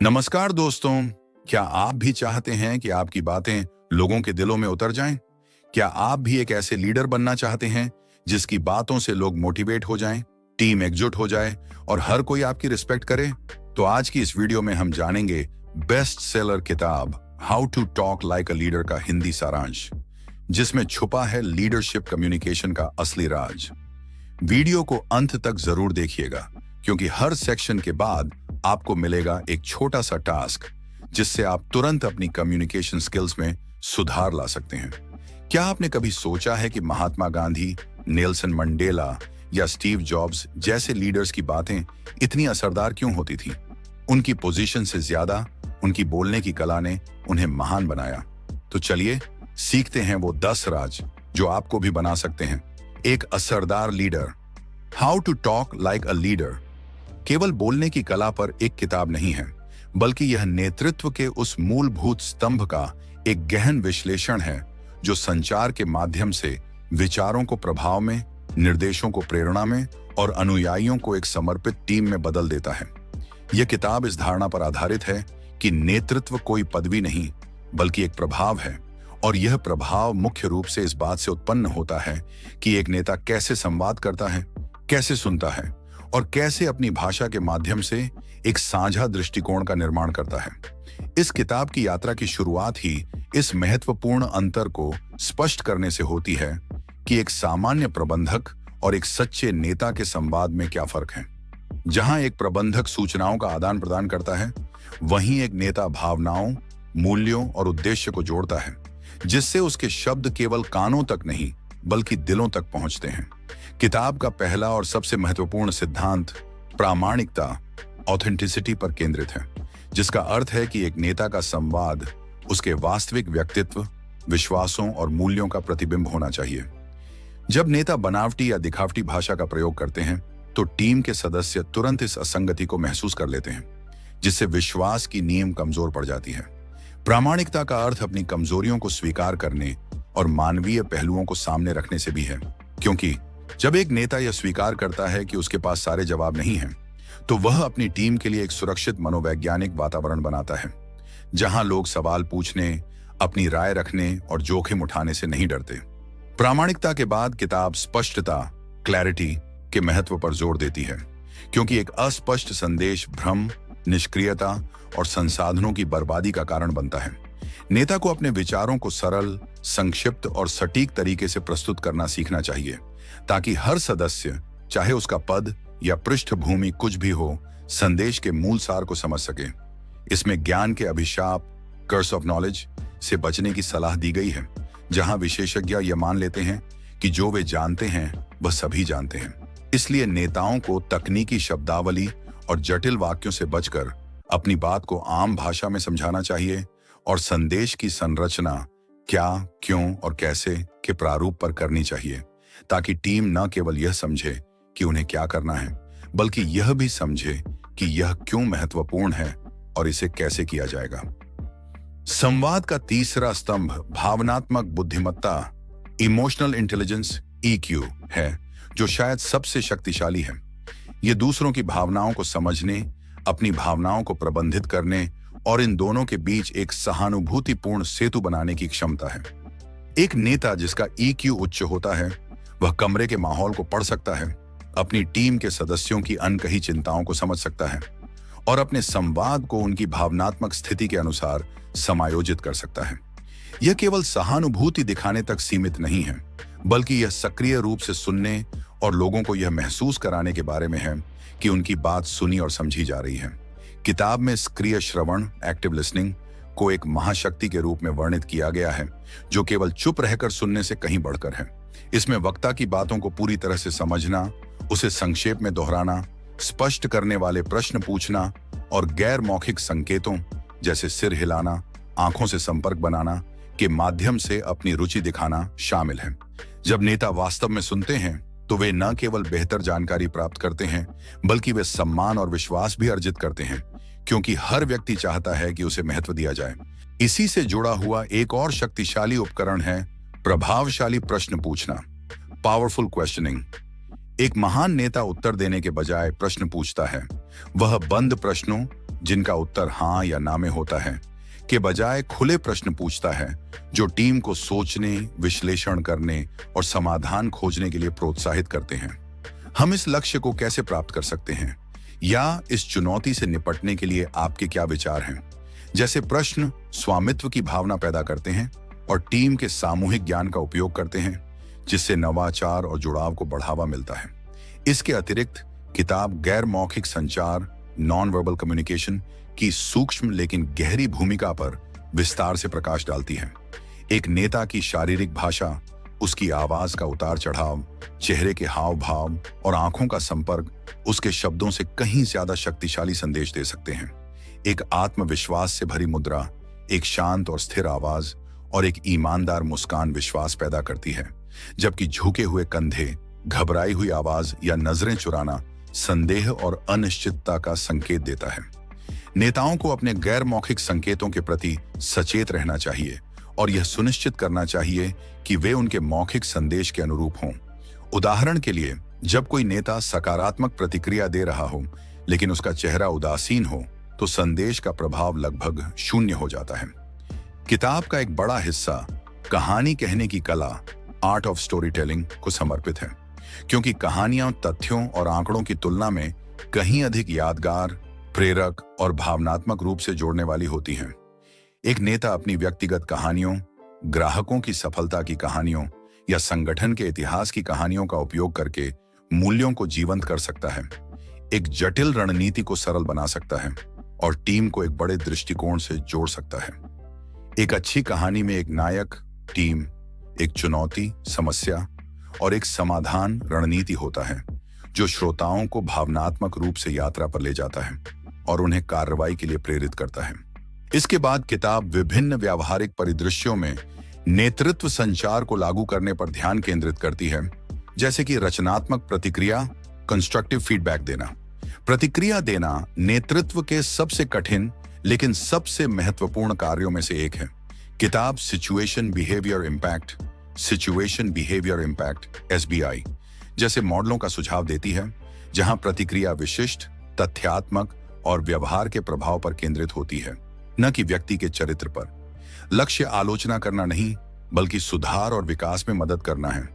नमस्कार दोस्तों। क्या आप भी चाहते हैं कि आपकी बातें लोगों के दिलों में उतर जाएं? क्या आप भी एक ऐसे लीडर बनना चाहते हैं जिसकी बातों से लोग मोटिवेट हो जाएं, टीम एकजुट हो जाए और हर कोई आपकी रिस्पेक्ट करे? तो आज की इस वीडियो में हम जानेंगे बेस्ट सेलर किताब how to talk like a leader का हिंदी सारांश, जिसमें छुपा है लीडरशिप कम्युनिकेशन का असली राज। वीडियो को अंत तक जरूर देखिएगा, क्योंकि हर सेक्शन के बाद आपको मिलेगा एक छोटा सा टास्क जिससे आप तुरंत अपनी कम्युनिकेशन स्किल्स में सुधार ला सकते हैं। क्या आपने कभी सोचा है कि महात्मा गांधी, नेल्सन मंडेला या स्टीव जॉब्स जैसे लीडर्स की बातें इतनी असरदार क्यों होती थी? उनकी पोजीशन से ज्यादा उनकी बोलने की कला ने उन्हें महान बनाया। तो चलिए सीखते हैं वो 10 राज जो आपको भी बना सकते हैं एक असरदार लीडर। How to talk like a leader केवल बोलने की कला पर एक किताब नहीं है, बल्कि यह नेतृत्व के उस मूलभूत स्तंभ का एक गहन विश्लेषण है जो संचार के माध्यम से विचारों को प्रभाव में, निर्देशों को प्रेरणा में और अनुयायियों को एक समर्पित टीम में बदल देता है। यह किताब इस धारणा पर आधारित है कि नेतृत्व कोई पदवी नहीं, बल्कि एक प्रभाव है, और यह प्रभाव मुख्य रूप से इस बात से उत्पन्न होता है कि एक नेता कैसे संवाद करता है, कैसे सुनता है और कैसे अपनी भाषा के माध्यम से एक साझा दृष्टिकोण का निर्माण करता है। इस किताब की यात्रा की शुरुआत ही इस महत्वपूर्ण अंतर को स्पष्ट करने से होती है कि एक सामान्य प्रबंधक और एक सच्चे नेता के संवाद में क्या फर्क है। जहां एक प्रबंधक सूचनाओं का आदान प्रदान करता है, वहीं एक नेता भावनाओं, मूल्यों और उद्देश्य को जोड़ता है, जिससे उसके शब्द केवल कानों तक नहीं बल्कि दिलों तक पहुंचते हैं। किताब का पहला और सबसे महत्वपूर्ण सिद्धांत प्रामाणिकता, ऑथेंटिसिटी पर केंद्रित है, जिसका अर्थ है कि एक नेता का संवाद उसके वास्तविक व्यक्तित्व, विश्वासों और मूल्यों का प्रतिबिंब होना चाहिए। जब नेता बनावटी या दिखावटी भाषा का प्रयोग करते हैं, तो टीम के सदस्य तुरंत इस असंगति को महसूस कर लेते हैं, जिससे विश्वास की नींव कमजोर पड़ जाती है। प्रामाणिकता का अर्थ अपनी कमजोरियों को स्वीकार करने और मानवीय पहलुओं को सामने रखने से भी है, क्योंकि जब एक नेता यह स्वीकार करता है कि उसके पास सारे जवाब नहीं हैं, तो वह अपनी टीम के लिए एक सुरक्षित मनोवैज्ञानिक वातावरण बनाता है, जहां लोग सवाल पूछने, अपनी राय रखने और जोखिम उठाने से नहीं डरते। प्रामाणिकता के बाद किताब स्पष्टता, क्लैरिटी के महत्व पर जोर देती है, क्योंकि एक अस्पष्ट संदेश भ्रम, निष्क्रियता और संसाधनों की बर्बादी का कारण बनता है। नेता को अपने विचारों को सरल, संक्षिप्त और सटीक तरीके से प्रस्तुत करना सीखना चाहिए, ताकि हर सदस्य, चाहे उसका पद या पृष्ठभूमि कुछ भी हो, संदेश के मूल सार को समझ सके। इसमें ज्ञान के अभिशाप, कर्स ऑफ नॉलेज से बचने की सलाह दी गई है, जहां विशेषज्ञ यह मान लेते हैं कि जो वे जानते हैं वह सभी जानते हैं। इसलिए नेताओं को तकनीकी शब्दावली और जटिल वाक्यों से बचकर अपनी बात को आम भाषा में समझाना चाहिए और संदेश की संरचना क्या, क्यों और कैसे के प्रारूप पर करनी चाहिए, ताकि टीम न केवल यह समझे कि उन्हें क्या करना है, बल्कि यह भी समझे कि यह क्यों महत्वपूर्ण है और इसे कैसे किया जाएगा। संवाद का तीसरा स्तंभ भावनात्मक बुद्धिमत्ता, इमोशनल इंटेलिजेंस, EQ है, जो शायद सबसे शक्तिशाली है। यह दूसरों की भावनाओं को समझने, अपनी भावनाओं को प्रबंधित करने और इन दोनों के बीच एक सहानुभूतिपूर्ण सेतु बनाने की क्षमता है। एक नेता जिसका EQ उच्च होता है, वह कमरे के माहौल को पढ़ सकता है, अपनी टीम के सदस्यों की अनकही चिंताओं को समझ सकता है और अपने संवाद को उनकी भावनात्मक स्थिति के अनुसार समायोजित कर सकता है। यह केवल सहानुभूति दिखाने तक सीमित नहीं है, बल्कि यह सक्रिय रूप से सुनने और लोगों को यह महसूस कराने के बारे में है कि उनकी बात सुनी और समझी जा रही है। किताब में सक्रिय श्रवण, एक्टिव लिसनिंग को एक महाशक्ति के रूप में वर्णित किया गया है, जो केवल चुप रहकर सुनने से कहीं बढ़कर है। इसमें वक्ता की बातों को पूरी तरह से समझना, उसे संक्षेप में दोहराना, स्पष्ट करने वाले प्रश्न पूछना और गैर मौखिक संकेतों जैसे सिर हिलाना, आंखों से संपर्क बनाना के माध्यम से अपनी रुचि दिखाना शामिल है। जब नेता वास्तव में सुनते हैं, तो वे न केवल बेहतर जानकारी प्राप्त करते हैं, बल्कि वे सम्मान और विश्वास भी अर्जित करते हैं, क्योंकि हर व्यक्ति चाहता है कि उसे महत्व दिया जाए। इसी से जुड़ा हुआ एक और शक्तिशाली उपकरण है प्रभावशाली प्रश्न पूछना, पावरफुल क्वेश्चनिंग। एक महान नेता उत्तर देने के बजाय प्रश्न पूछता है। वह बंद प्रश्नों, जिनका उत्तर हाँ या ना में होता है, के बजाय खुले प्रश्न पूछता है जो टीम को सोचने, विश्लेषण करने और समाधान खोजने के लिए प्रोत्साहित करते हैं। हम इस लक्ष्य को कैसे प्राप्त कर सकते हैं, या इस चुनौती से निपटने के लिए आपके क्या विचार हैं? जैसे प्रश्न स्वामित्व की भावना पैदा करते हैं और टीम के सामूहिक ज्ञान का उपयोग करते हैं, जिससे नवाचार और जुड़ाव को बढ़ावा मिलता है। इसके अतिरिक्त किताब गैर मौखिक संचार, नॉन वर्बल कम्युनिकेशन की सूक्ष्म लेकिन गहरी भूमिका पर विस्तार से प्रकाश डालती है। एक नेता की शारीरिक भाषा, उसकी आवाज का उतार चढ़ाव, चेहरे के हाव भाव और आंखों का संपर्क उसके शब्दों से कहीं ज्यादा शक्तिशाली संदेश दे सकते हैं। एक आत्मविश्वास से भरी मुद्रा, एक शांत और स्थिर आवाज और एक ईमानदार मुस्कान विश्वास पैदा करती है, जबकि झुके हुए कंधे, घबराई हुई आवाज या नजरें चुराना संदेह और अनिश्चितता का संकेत देता है। नेताओं को अपने गैर मौखिक संकेतों के प्रति सचेत रहना चाहिए और यह सुनिश्चित करना चाहिए कि वे उनके मौखिक संदेश के अनुरूप हों। उदाहरण के लिए, जब कोई नेता सकारात्मक प्रतिक्रिया दे रहा हो लेकिन उसका चेहरा उदासीन हो, तो संदेश का प्रभाव लगभग शून्य हो जाता है। किताब का एक बड़ा हिस्सा कहानी कहने की कला, आर्ट ऑफ स्टोरी टेलिंग को समर्पित है, क्योंकि कहानियां तथ्यों और आंकड़ों की तुलना में कहीं अधिक यादगार, प्रेरक और भावनात्मक रूप से जोड़ने वाली होती हैं। एक नेता अपनी व्यक्तिगत कहानियों, ग्राहकों की सफलता की कहानियों या संगठन के इतिहास की कहानियों का उपयोग करके मूल्यों को जीवंत कर सकता है, एक जटिल रणनीति को सरल बना सकता है और टीम को एक बड़े दृष्टिकोण से जोड़ सकता है। एक अच्छी कहानी में एक नायक, टीम, एक चुनौती, समस्या और एक समाधान रणनीति होता है, जो श्रोताओं को भावनात्मक रूप से यात्रा पर ले जाता है और उन्हें कार्रवाई के लिए प्रेरित करता है। इसके बाद किताब विभिन्न व्यावहारिक परिदृश्यों में नेतृत्व संचार को लागू करने पर ध्यान केंद्रित करती है, जैसे कि रचनात्मक प्रतिक्रिया, कंस्ट्रक्टिव फीडबैक देना। प्रतिक्रिया देना नेतृत्व के सबसे कठिन लेकिन सबसे महत्वपूर्ण कार्यों में से एक है। किताब सिचुएशन बिहेवियर इम्पैक्ट SBI जैसे मॉडलों का सुझाव देती है, जहां प्रतिक्रिया विशिष्ट, तथ्यात्मक और व्यवहार के प्रभाव पर केंद्रित होती है, न कि व्यक्ति के चरित्र पर। लक्ष्य आलोचना करना नहीं, बल्कि सुधार और विकास में मदद करना है,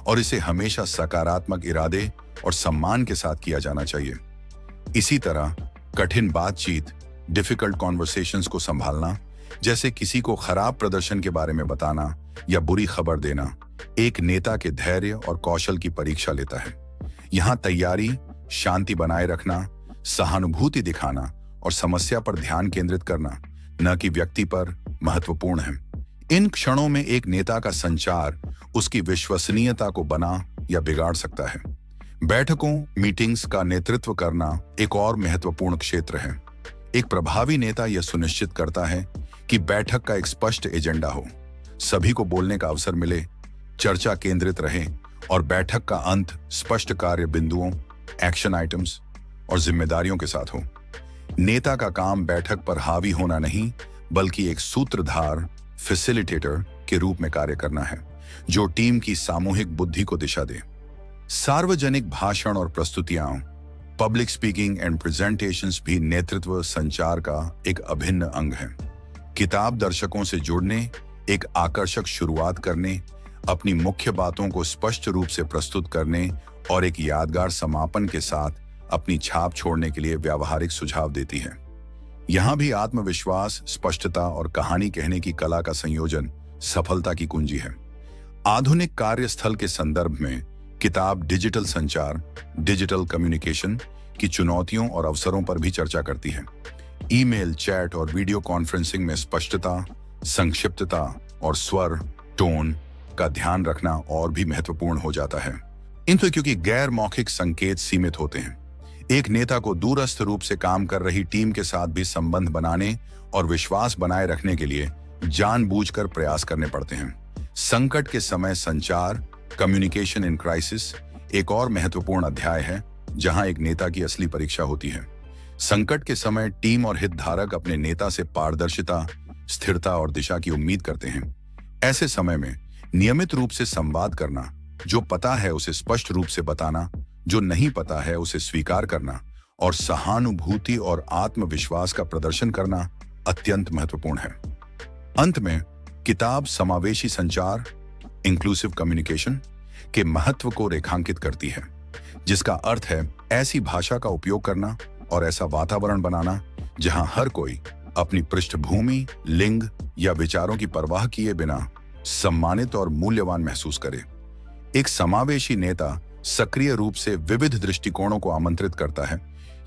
और इसे हमेशा सकारात्मक इरादे और सम्मान के साथ किया जाना चाहिए। इसी तरह कठिन बातचीत, डिफिकल्ट कॉन्वर्सेशंस को संभालना, जैसे किसी को खराब प्रदर्शन के बारे में बताना या बुरी खबर देना, एक नेता के धैर्य और कौशल की परीक्षा लेता है। यहाँ तैयारी, शांति बनाए रखना, सहानुभूति दिखाना और समस्या पर ध्यान केंद्रित करना, न कि व्यक्ति पर, महत्वपूर्ण है। इन क्षणों में एक नेता का संचार उसकी विश्वसनीयता को बना या बिगाड़ सकता है। बैठकों, मीटिंग्स का नेतृत्व करना एक और महत्वपूर्ण क्षेत्र है। एक प्रभावी नेता यह सुनिश्चित करता है कि बैठक का एक स्पष्ट एजेंडा हो, सभी को बोलने का अवसर मिले, चर्चा केंद्रित रहे और बैठक का अंत स्पष्ट कार्य बिंदुओं, एक्शन आइटम्स और जिम्मेदारियों के साथ हो। नेता का काम बैठक पर हावी होना नहीं, बल्कि एक सूत्रधार, फैसिलिटेटर के रूप में कार्य करना है, जो टीम की सामूहिक बुद्धि को दिशा दे। सार्वजनिक भाषण और प्रस्तुतियां, पब्लिक स्पीकिंग एंड प्रेजेंटेशंस भी नेतृत्व संचार का एक अभिन्न अंग है। किताब दर्शकों से जुड़ने, एक आकर्षक शुरुआत करने, अपनी मुख्य बातों को स्पष्ट रूप से प्रस्तुत करने और एक यादगार समापन के साथ अपनी छाप छोड़ने के लिए व्यावहारिक सुझाव देती है। यहाँ भी आत्मविश्वास, स्पष्टता और कहानी कहने की कला का संयोजन सफलता की कुंजी है। आधुनिक कार्यस्थल के संदर्भ में किताब डिजिटल संचार, डिजिटल कम्युनिकेशन की चुनौतियों और अवसरों पर भी चर्चा करती है। ईमेल, चैट और वीडियो कॉन्फ्रेंसिंग में स्पष्टता, संक्षिप्तता और स्वर, टोन का ध्यान रखना और भी महत्वपूर्ण हो जाता है। क्योंकि गैर मौखिक संकेत सीमित होते हैं। एक नेता को दूरस्थ रूप से काम कर रही टीम के साथ भी संबंध बनाने और विश्वास बनाए रखने के लिए जानबूझकर प्रयास करने पड़ते हैं। संकट के समय संचार, कम्युनिकेशन इन क्राइसिस एक और महत्वपूर्ण अध्याय है, जहां एक नेता की असली परीक्षा होती है। संकट के समय टीम और हितधारक अपने नेता से पारदर्शिता, स्थिरता और दिशा की उम्मीद करते हैं। ऐसे समय में नियमित रूप से संवाद करना, जो पता है उसे स्पष्ट रूप से बताना जो नहीं पता है उसे स्वीकार करना और सहानुभूति और आत्मविश्वास का प्रदर्शन करना अत्यंत महत्वपूर्ण है। अंत में किताब समावेशी संचार, इंक्लूसिव कम्युनिकेशन के महत्व को रेखांकित करती है, जिसका अर्थ है ऐसी भाषा का उपयोग करना और ऐसा वातावरण बनाना जहां हर कोई अपनी पृष्ठभूमि, लिंग या विचारों की परवाह किए बिना सम्मानित और मूल्यवान महसूस करे। एक समावेशी नेता सक्रिय रूप से विविध दृष्टिकोणों को आमंत्रित करता है।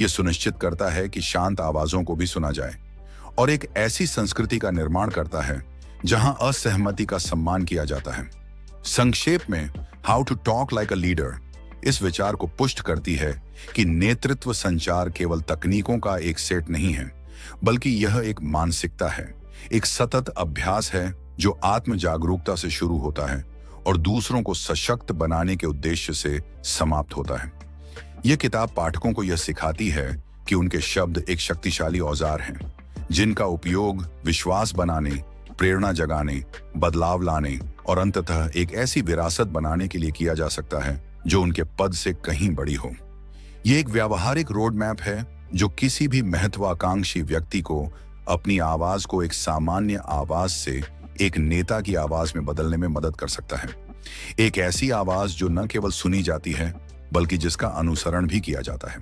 यह सुनिश्चित करता है कि शांत आवाजों को भी सुना जाए और एक ऐसी संस्कृति का निर्माण करता है जहां असहमति का सम्मान किया जाता है। संक्षेप में, how to talk like a leader इस विचार को पुष्ट करती है कि नेतृत्व संचार केवल तकनीकों का एक सेट नहीं है, बल्कि यह एक मानसिकता है, एक सतत अभ्यास है जो आत्म जागरूकता से शुरू होता है और दूसरों को सशक्त बनाने के उद्देश्य से समाप्त होता है। यह किताब पाठकों को यह सिखाती है कि उनके शब्द एक शक्तिशाली औजार हैं, जिनका उपयोग विश्वास बनाने, प्रेरणा जगाने, बदलाव लाने और अंततः एक ऐसी विरासत बनाने के लिए किया जा सकता है जो उनके पद से कहीं बड़ी हो। यह एक व्यावहारिक रोड मैप है जो किसी भी महत्वाकांक्षी व्यक्ति को अपनी आवाज को एक सामान्य आवाज से एक नेता की आवाज में बदलने में मदद कर सकता है। एक ऐसी आवाज जो न केवल सुनी जाती है, बल्कि जिसका अनुसरण भी किया जाता है।